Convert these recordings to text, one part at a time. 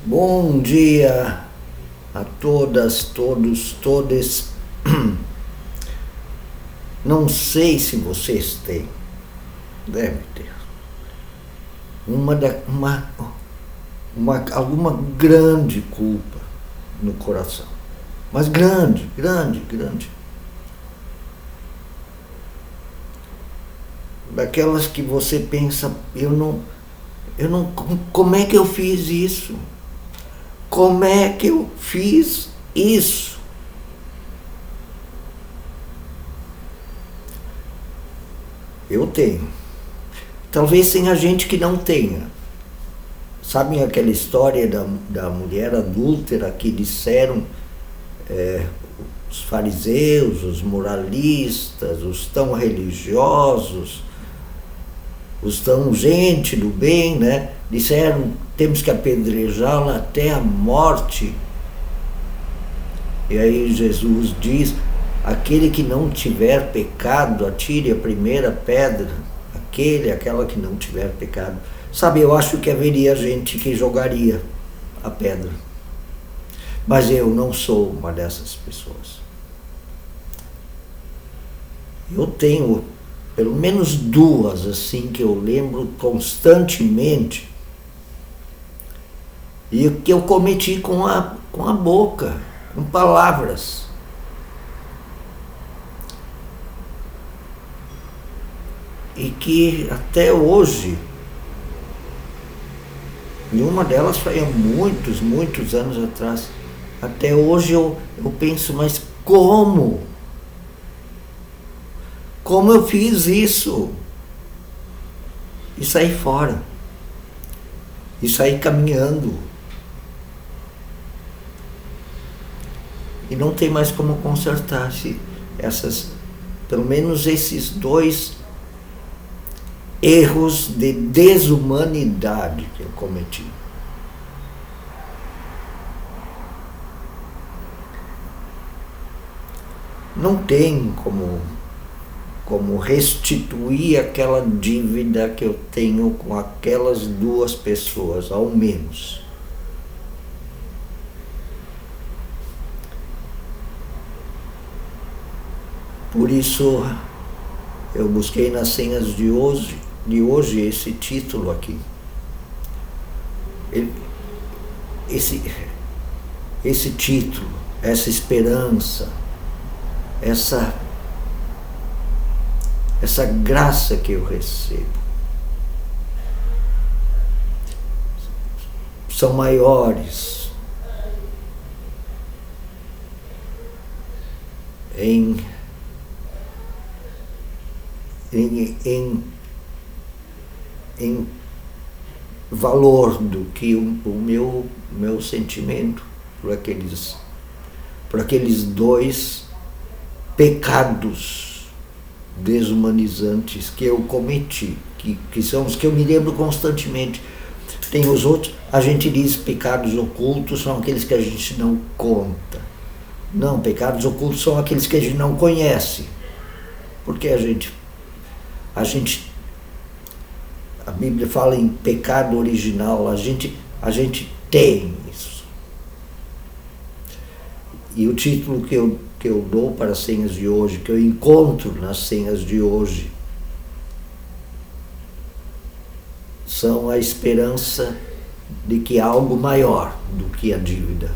Bom dia a todas, todos, todes. Não sei se vocês têm, deve ter, alguma grande culpa no coração. Mas grande. Daquelas que você pensa, como é que eu fiz isso? Como é que eu fiz isso? Eu tenho. Talvez tenha gente que não tenha. Sabem aquela história da mulher adúltera que disseram os fariseus, os moralistas, os tão religiosos, os tão gente do bem, né? Disseram, temos que apedrejá-la até a morte. E aí Jesus diz, aquele que não tiver pecado, atire a primeira pedra. Aquela que não tiver pecado. Sabe, eu acho que haveria gente que jogaria a pedra. Mas eu não sou uma dessas pessoas. Eu tenho pelo menos duas, assim, que eu lembro constantemente, e que eu cometi com a boca, com palavras. E que até hoje, e uma delas foi há muitos anos atrás, até hoje eu penso, mas como? Como eu fiz isso? E saí fora. E saí caminhando. E não tem mais como consertar pelo menos esses dois erros de desumanidade que eu cometi. Não tem como restituir aquela dívida que eu tenho com aquelas duas pessoas, ao menos. Por isso, eu busquei nas senhas de hoje esse título aqui. Esse título, essa esperança, essa graça que eu recebo, são maiores em valor do que o meu sentimento por aqueles dois pecados desumanizantes que eu cometi, que são os que eu me lembro constantemente. Tem os outros, a gente diz pecados ocultos, são aqueles que a gente não conta. Não, pecados ocultos são aqueles que a gente não conhece. Porque a Bíblia fala em pecado original, a gente tem isso. E o título que eu dou para as senhas de hoje, que eu encontro nas senhas de hoje, são a esperança de que há algo maior do que a dívida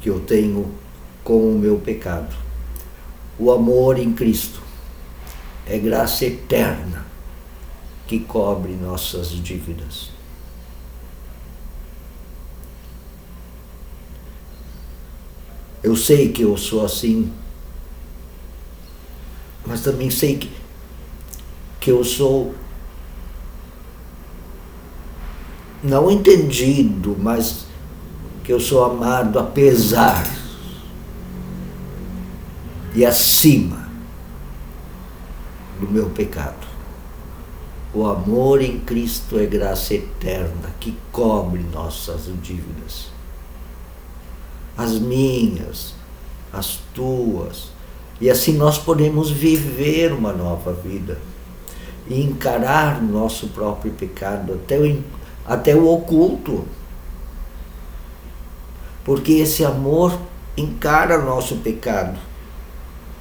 que eu tenho com o meu pecado. O amor em Cristo é graça eterna que cobre nossas dívidas. Eu sei que eu sou assim, mas também sei que eu sou não entendido, mas que eu sou amado apesar e acima do meu pecado. O amor em Cristo é graça eterna que cobre nossas dívidas. As minhas, as tuas. E assim nós podemos viver uma nova vida. e encarar o nosso próprio pecado, até o oculto. Porque esse amor encara nosso pecado,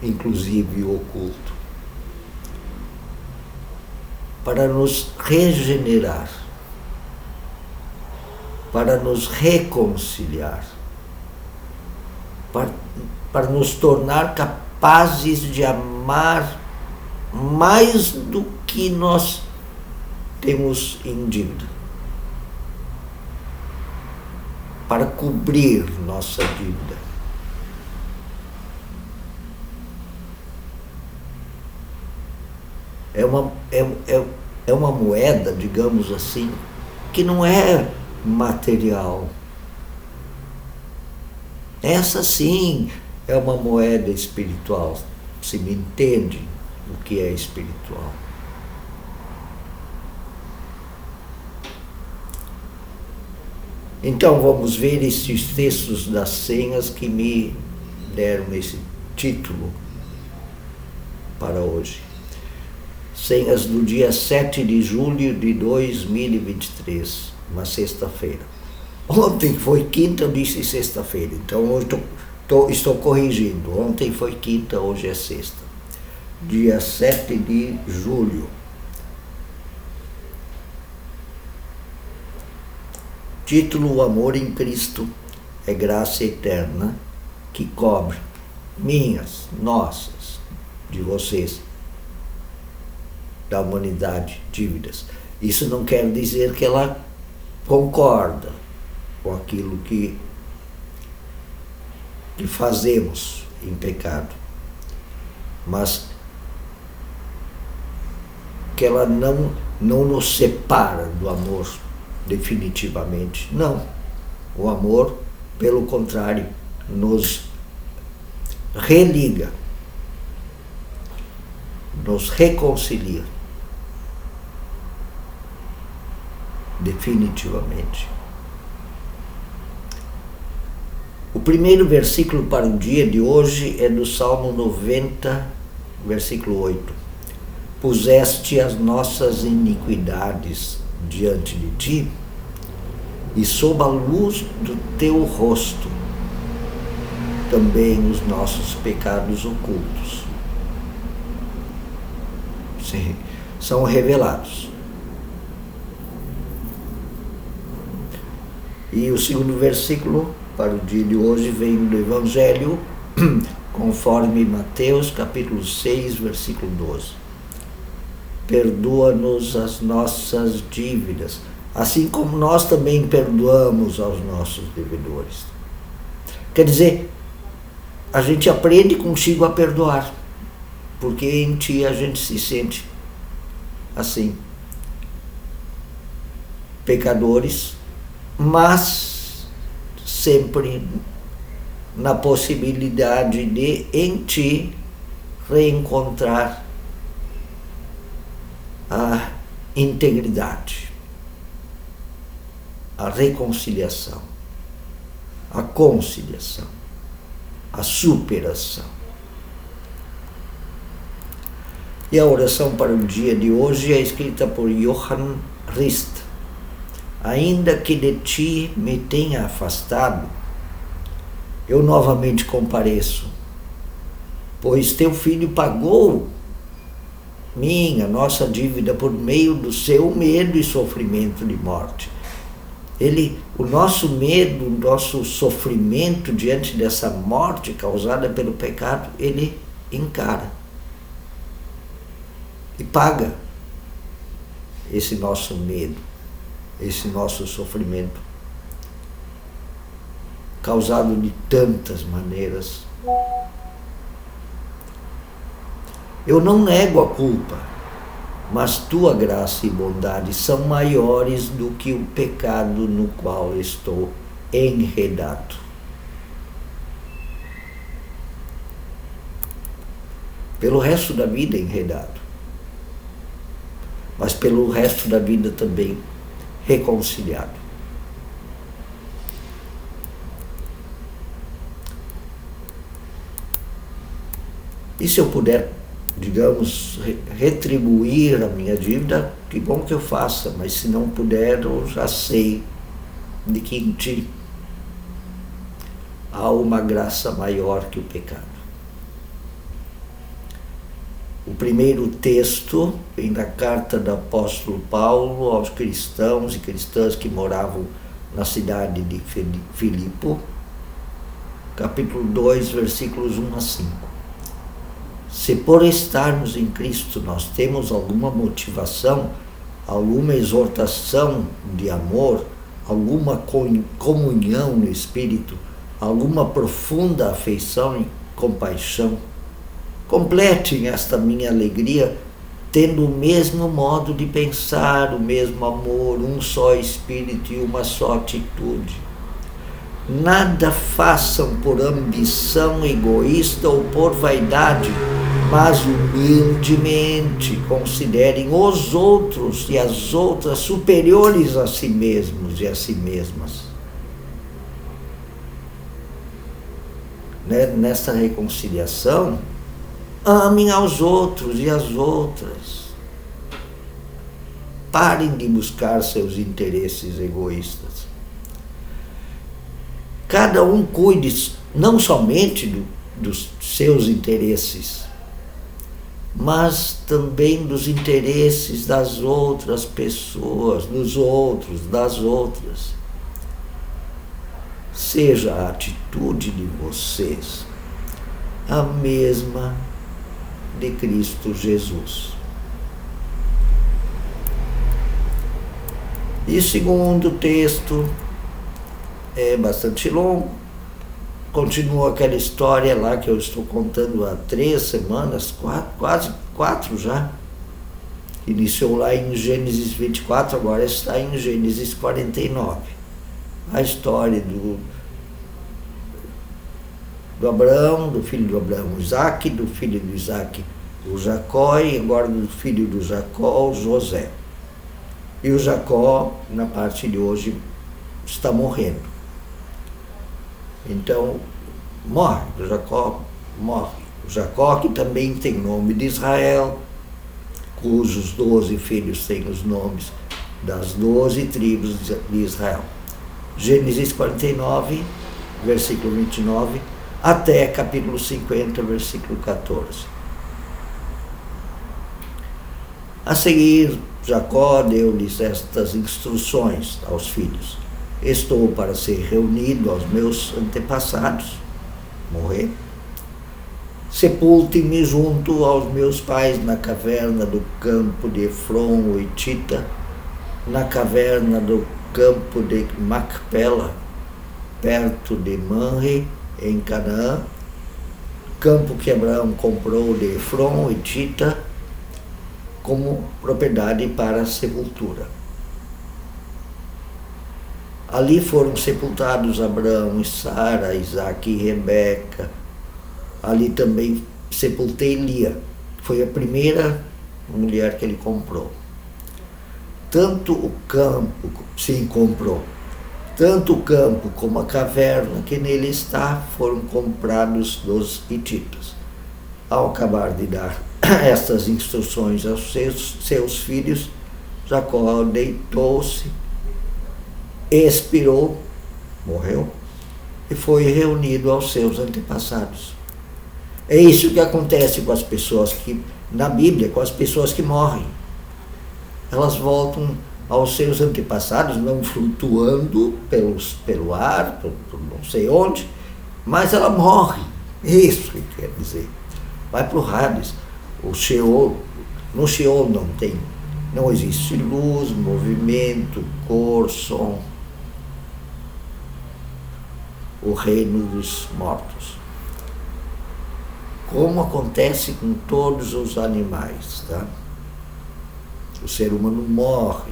inclusive o oculto, para nos regenerar, para nos reconciliar, para nos tornar capazes de amar mais do que nós temos em dívida, para cobrir nossa dívida. É uma moeda, digamos assim, que não é material. Essa sim é uma moeda espiritual, se me entende o que é espiritual. Então vamos ver esses textos das senhas que me deram esse título para hoje. Senhas do dia 7 de julho de 2023, uma sexta-feira. Ontem foi quinta, eu disse sexta-feira, então hoje estou corrigindo. Ontem foi quinta, hoje é sexta. Dia 7 de julho. Título: O amor em Cristo é graça eterna que cobre minhas, nossas, de vocês, da humanidade, dívidas. Isso não quer dizer que ela concorda com aquilo que fazemos em pecado, mas que ela não nos separa do amor definitivamente. Não. O amor, pelo contrário, nos religa, nos reconcilia definitivamente. O primeiro versículo para o dia de hoje é do Salmo 90, versículo 8. Puseste as nossas iniquidades diante de ti, e sob a luz do teu rosto também os nossos pecados ocultos são revelados. E o segundo versículo para o dia de hoje vem do Evangelho, conforme Mateus, capítulo 6, versículo 12. Perdoa-nos as nossas dívidas, assim como nós também perdoamos aos nossos devedores. Quer dizer, a gente aprende consigo a perdoar, porque em ti a gente se sente assim, pecadores, mas sempre na possibilidade de em ti reencontrar a integridade, a reconciliação, a conciliação, a superação. E a oração para o dia de hoje é escrita por Johann Rist. Ainda que de ti me tenha afastado, eu novamente compareço, pois teu filho pagou nossa dívida por meio do seu medo e sofrimento de morte. O nosso medo, o nosso sofrimento diante dessa morte causada pelo pecado, ele encara e paga esse nosso medo, esse nosso sofrimento, causado de tantas maneiras. Eu não nego a culpa, mas tua graça e bondade são maiores do que o pecado no qual estou enredado. Pelo resto da vida enredado, mas pelo resto da vida também reconciliado. E se eu puder digamos, retribuir a minha dívida, que bom que eu faça, mas se não puder, eu já sei de que em ti há uma graça maior que o pecado. O primeiro texto vem da carta do apóstolo Paulo aos cristãos e cristãs que moravam na cidade de Filipe, capítulo 2, versículos 1 a 5. Se por estarmos em Cristo nós temos alguma motivação, alguma exortação de amor, alguma comunhão no Espírito, alguma profunda afeição e compaixão, completem esta minha alegria, tendo o mesmo modo de pensar, o mesmo amor, um só Espírito e uma só atitude. Nada façam por ambição egoísta ou por vaidade, mas humildemente considerem os outros e as outras superiores a si mesmos e a si mesmas. Nessa reconciliação, amem aos outros e às outras. Parem de buscar seus interesses egoístas. Cada um cuide não somente dos seus interesses, mas também dos interesses das outras pessoas, dos outros, das outras. Seja a atitude de vocês a mesma de Cristo Jesus. E o segundo texto é bastante longo, continua aquela história lá que eu estou contando há 3 semanas, quase 4 já. Iniciou lá em Gênesis 24, agora está em Gênesis 49. A história do Abraão, do filho do Abraão, Isaac, do filho do Isaac, o Jacó, e agora do filho do Jacó, o José. E o Jacó, na parte de hoje, está morrendo. Então, morre, o Jacó morre. O Jacó, que também tem nome de Israel, cujos 12 filhos têm os nomes das 12 tribos de Israel. Gênesis 49, versículo 29, até capítulo 50, versículo 14. A seguir, Jacó deu-lhes estas instruções aos filhos: estou para ser reunido aos meus antepassados, morrer. Sepultem-me junto aos meus pais na caverna do campo de Efron, o Hitita, na caverna do campo de Macpela, perto de Manre, em Canaã, campo que Abraão comprou de Efron, o Hitita, como propriedade para a sepultura. Ali foram sepultados Abraão e Sara, Isaque e Rebeca. Ali também sepultei Lia, foi a primeira mulher que ele comprou. Tanto o campo, sim, comprou. Tanto o campo como a caverna que nele está foram comprados dos hititas. Ao acabar de dar estas instruções aos seus filhos, Jacó deitou-se, expirou, morreu, e foi reunido aos seus antepassados. É isso que acontece com as pessoas que, na Bíblia, com as pessoas que morrem. Elas voltam aos seus antepassados, não flutuando pelo ar, por não sei onde, mas ela morre. É isso que quer dizer. Vai para o Hades, o Sheol. No Sheol não existe luz, movimento, cor, som. O reino dos mortos. Como acontece com todos os animais, tá? O ser humano morre.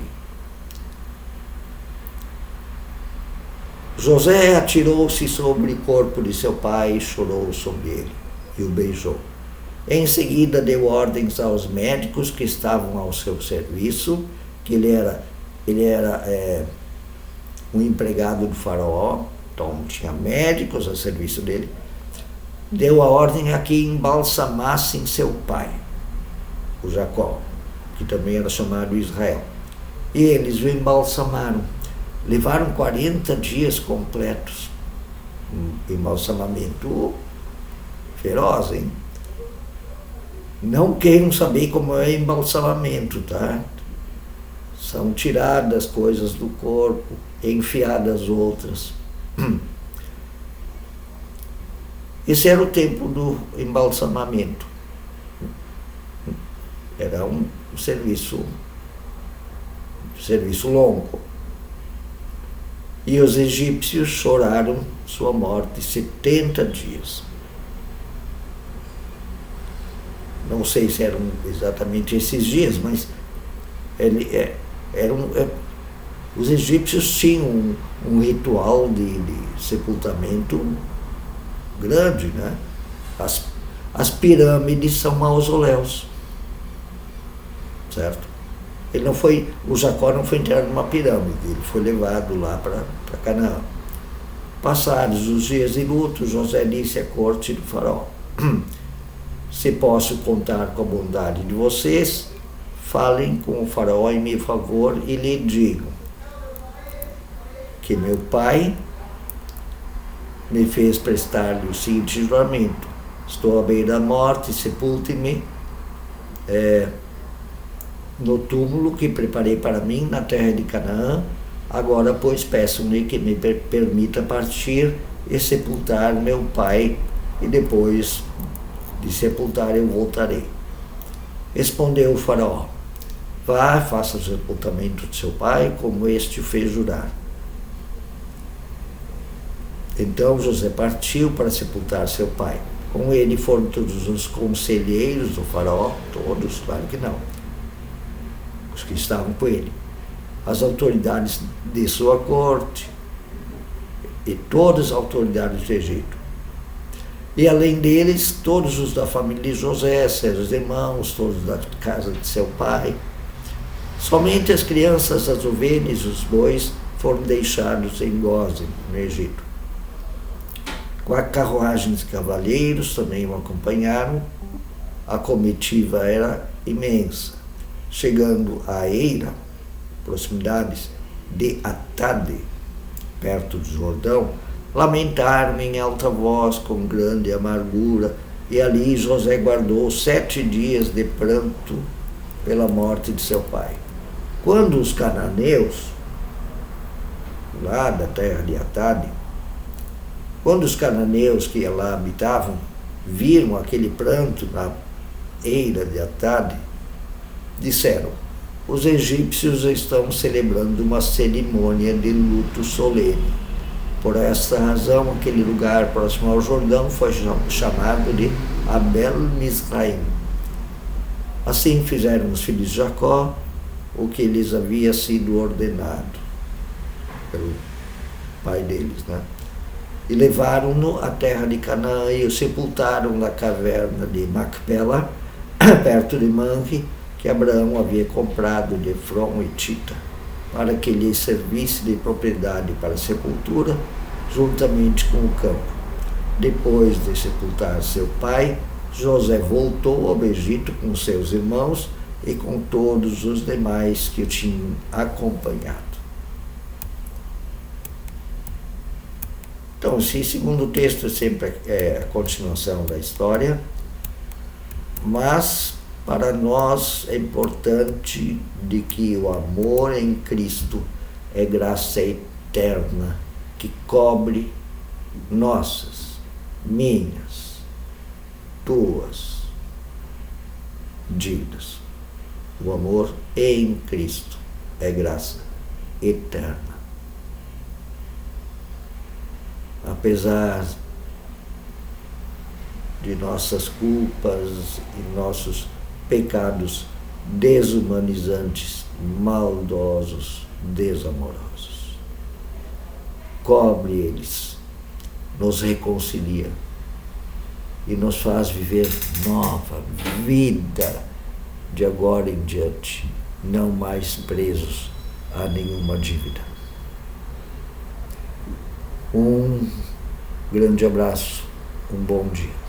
José atirou-se sobre o corpo de seu pai e chorou sobre ele, e o beijou. Em seguida deu ordens aos médicos que estavam ao seu serviço, que ele era um empregado do faraó, então tinha médicos a serviço dele. Deu a ordem a que embalsamassem seu pai. o Jacó, que também era chamado Israel. E eles o embalsamaram. Levaram 40 dias completos. Um embalsamamento feroz, hein? Não queiram saber como é embalsamamento, tá? São tiradas coisas do corpo, enfiadas outras. Esse era o tempo do embalsamamento. Era um serviço longo. E os egípcios choraram sua morte 70 dias. Não sei se eram exatamente esses dias, mas os egípcios tinham um ritual de sepultamento grande, né? As pirâmides são mausoléus, certo? O Jacó não foi enterrado numa pirâmide, ele foi levado lá para Canaã. Passados os dias de luto, José disse à corte do faraó: se posso contar com a bondade de vocês, falem com o faraó em meu favor e lhe digam que meu pai me fez prestar-lhe o seguinte juramento: estou à beira da morte, sepulte-me no túmulo que preparei para mim na terra de Canaã. Agora, pois, peçam-lhe que me permita partir e sepultar meu pai, e depois de sepultar eu voltarei. Respondeu o faraó: vá, faça o sepultamento de seu pai, como este o fez jurar. Então José partiu para sepultar seu pai. Com ele foram todos os conselheiros do faraó, todos, claro que não, os que estavam com ele, as autoridades de sua corte e todas as autoridades do Egito. E além deles, todos os da família de José, seus irmãos, todos da casa de seu pai. Somente as crianças, as ovelhas e os bois foram deixados em Gósen, no Egito. Com a carruagem de cavaleiros também o acompanharam. A comitiva era imensa. Chegando a Eira, proximidades de Atade, perto do Jordão, lamentaram em alta voz com grande amargura, e ali José guardou 7 dias de pranto pela morte de seu pai. Quando os cananeus, lá da terra de Atade, quando os cananeus que lá habitavam viram aquele pranto na eira de Atade, disseram: os egípcios estão celebrando uma cerimônia de luto solene. Por esta razão, aquele lugar próximo ao Jordão foi chamado de Abel-Mizraim. Assim fizeram os filhos de Jacó o que lhes havia sido ordenado pelo pai deles, né? E levaram-no à terra de Canaã e o sepultaram na caverna de Macpela, perto de Manre, que Abraão havia comprado de Efron e Tita, para que lhe servisse de propriedade para a sepultura, juntamente com o campo. Depois de sepultar seu pai, José voltou ao Egito com seus irmãos e com todos os demais que o tinham acompanhado. Então, esse segundo texto sempre é a continuação da história, mas para nós é importante de que o amor em Cristo é graça eterna, que cobre nossas, minhas, tuas dívidas. O amor em Cristo é graça eterna. Apesar de nossas culpas e nossos pecados desumanizantes, maldosos, desamorosos. Cobre eles, nos reconcilia e nos faz viver nova vida de agora em diante, não mais presos a nenhuma dívida. Um grande abraço, um bom dia.